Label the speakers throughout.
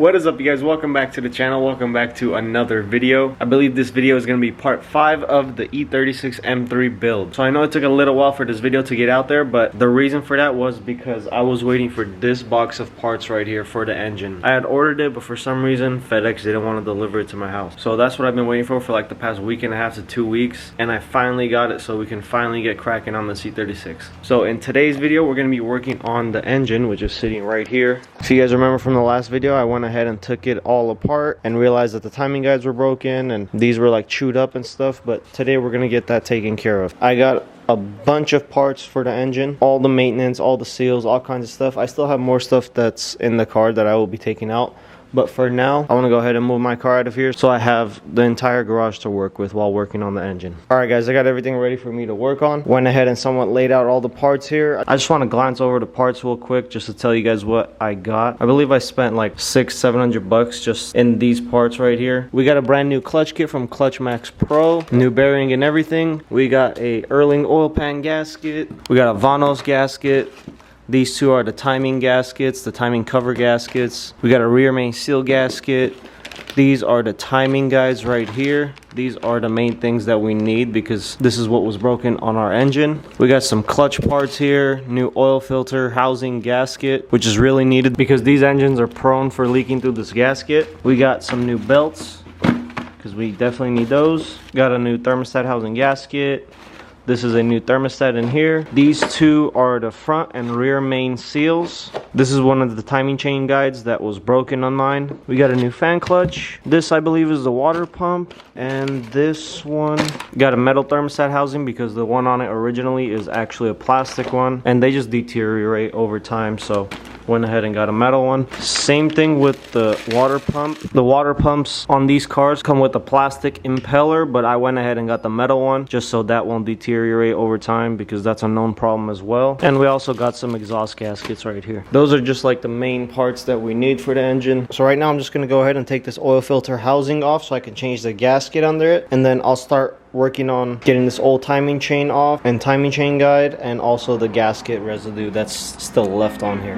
Speaker 1: What is up, you guys? Welcome back to the channel. Welcome back to another video. I believe this video is going to be part 5 of the E36 M3 build. So I know it took a little while for this video to get out there, but the reason for that was because I was waiting for this box of parts right here for the engine. I had ordered it, but for some reason FedEx didn't want to deliver it to my house. So that's what I've been waiting for like the past week and a half to 2 weeks, and I finally got it, so we can finally get cracking on the E36. So in today's video, we're going to be working on the engine, which is sitting right here. If you guys remember from the last video, I went ahead and took it all apart and realized that the timing guides were broken and these were like chewed up and stuff, but today we're gonna get that taken care of. I got a bunch of parts for the engine, all the maintenance, all the seals, all kinds of stuff. I still have more stuff that's in the car that I will be taking out, but for now I want to go ahead and move my car out of here so I have the entire garage to work with while working on the engine. Alright guys, I got everything ready for me to work on. Went ahead and somewhat laid out all the parts here. I just want to glance over the parts real quick just to tell you guys what I got. I believe I spent like $600-700 just in these parts right here. We got a brand new clutch kit from Clutch Max Pro, new bearing and everything. We got a Erling oil pan gasket. We got a Vanos gasket. These two are the timing gaskets, the timing cover gaskets. We got a rear main seal gasket. These are the timing guides right here. These are the main things that we need because this is what was broken on our engine. We got some clutch parts here, new oil filter housing gasket, which is really needed because these engines are prone for leaking through this gasket. We got some new belts because we definitely need those. Got a new thermostat housing gasket. This is a new thermostat in here. These two are the front and rear main seals. This is one of the timing chain guides that was broken on mine. We got a new fan clutch. This I believe is the water pump. And this one got a metal thermostat housing because the one on it originally is actually a plastic one. And they just deteriorate over time, so went ahead and got a metal one. Same thing with the water pump. The water pumps on these cars come with a plastic impeller, but I went ahead and got the metal one just so that won't deteriorate over time because that's a known problem as well. And we also got some exhaust gaskets right here. Those are just like the main parts that we need for the engine. So right now I'm just going to go ahead and take this oil filter housing off so I can change the gasket under it, and then I'll start working on getting this old timing chain off and timing chain guide, and also the gasket residue that's still left on here.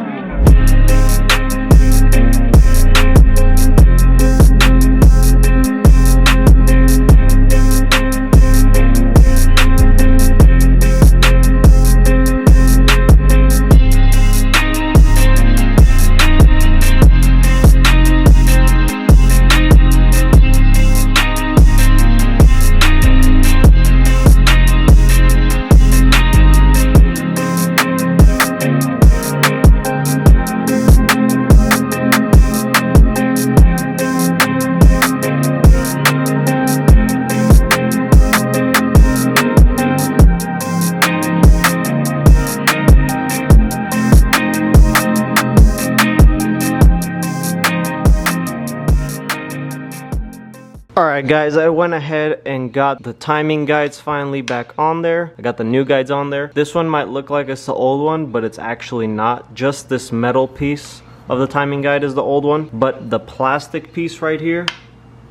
Speaker 1: Alright guys, I went ahead and got the timing guides finally back on there. I got the new guides on there. This one might look like it's the old one, but it's actually not. Just this metal piece of the timing guide is the old one, but the plastic piece right here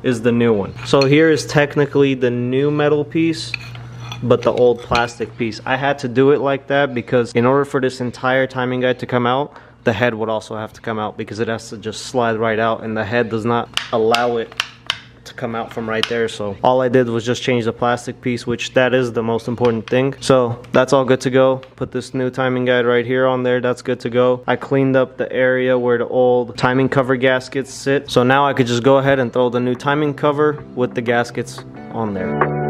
Speaker 1: is the new one. So here is technically the new metal piece, but the old plastic piece. I had to do it like that because in order for this entire timing guide to come out, the head would also have to come out because it has to just slide right out, and the head does not allow it to come out from right there. So all I did was just change the plastic piece, which that is the most important thing. So that's all good to go. Put this new timing guide right here on there. That's good to go. I cleaned up the area where the old timing cover gaskets sit, so now I could just go ahead and throw the new timing cover with the gaskets on there.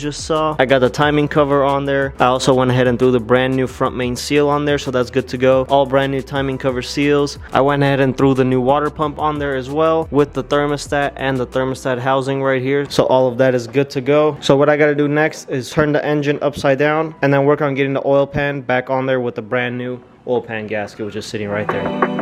Speaker 1: just saw. I got the timing cover on there. I also went ahead and threw the brand new front main seal on there, so that's good to go. All brand new timing cover seals. I went ahead and threw the new water pump on there as well, with the thermostat and the thermostat housing right here. So all of that is good to go. So what I gotta do next is turn the engine upside down and then work on getting the oil pan back on there with the brand new oil pan gasket, which is sitting right there.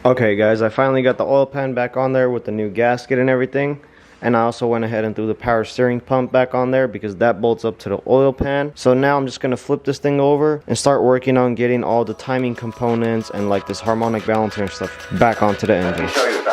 Speaker 1: Okay guys, I finally got the oil pan back on there with the new gasket and everything. And I also went ahead and threw the power steering pump back on there because that bolts up to the oil pan. So now I'm just going to flip this thing over and start working on getting all the timing components and like this harmonic balancer and stuff back onto the engine.
Speaker 2: Let me show you something.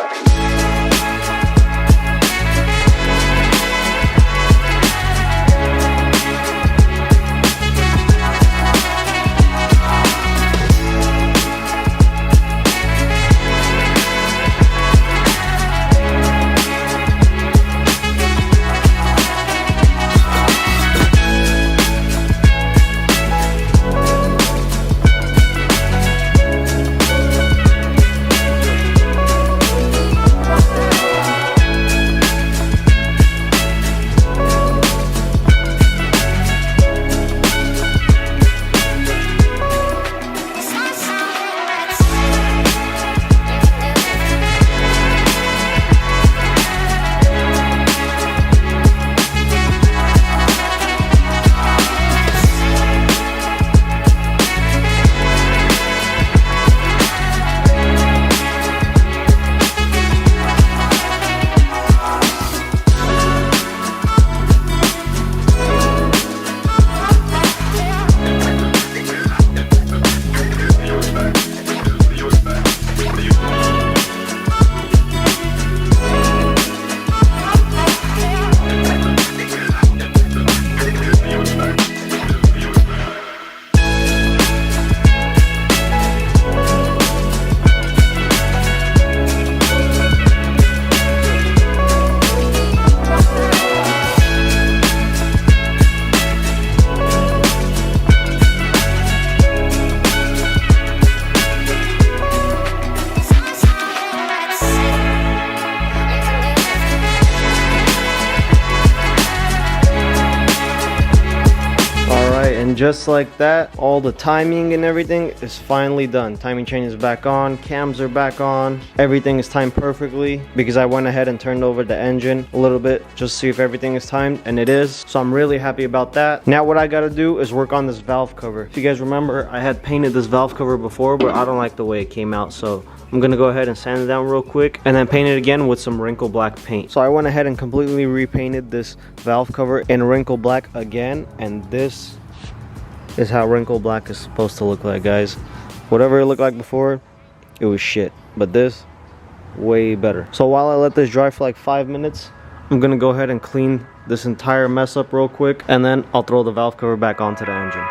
Speaker 1: And just like that, all the timing and everything is finally done. Timing chain is back on, cams are back on, everything is timed perfectly because I went ahead and turned over the engine a little bit just to see if everything is timed, and it is. So I'm really happy about that. Now what I gotta do is work on this valve cover. If you guys remember, I had painted this valve cover before, but I don't like the way it came out, so I'm gonna go ahead and sand it down real quick and then paint it again with some wrinkle black paint. So I went ahead and completely repainted this valve cover in wrinkle black again, and this is how wrinkle black is supposed to look like, guys. Whatever it looked like before, it was shit, but this, way better. So while I let this dry for like 5 minutes, I'm gonna go ahead and clean this entire mess up real quick, and then I'll throw the valve cover back onto the engine.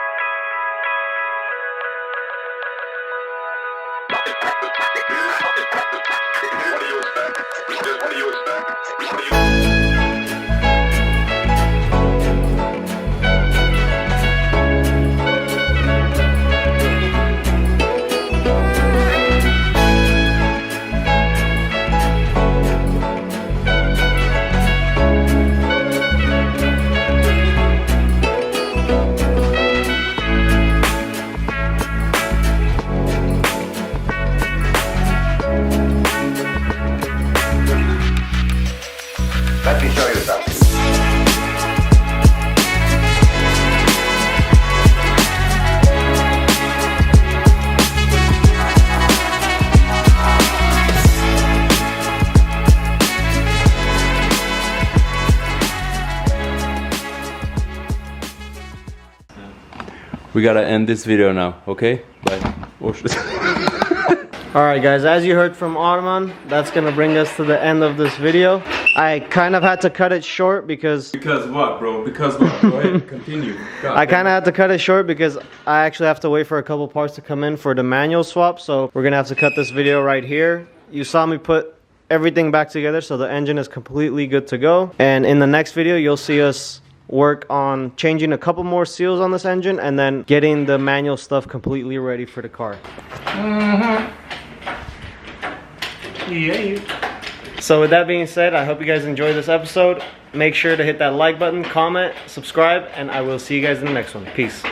Speaker 2: Let me show you something.
Speaker 3: We gotta end this video now, okay? Bye. Oh, shit.
Speaker 1: Alright guys, as you heard from Arman, that's gonna bring us to the end of this video. I kind of had to cut it short because...
Speaker 3: Because what, bro? Because what? Go ahead, continue.
Speaker 1: I kind of had to cut it short because I actually have to wait for a couple parts to come in for the manual swap. So we're gonna have to cut this video right here. You saw me put everything back together, so the engine is completely good to go. And in the next video, you'll see us work on changing a couple more seals on this engine and then getting the manual stuff completely ready for the car.
Speaker 3: Yeah.
Speaker 1: So with that being said, I hope you guys enjoyed this episode. Make sure to hit that like button, comment, subscribe, and I will see you guys in the next one. Peace.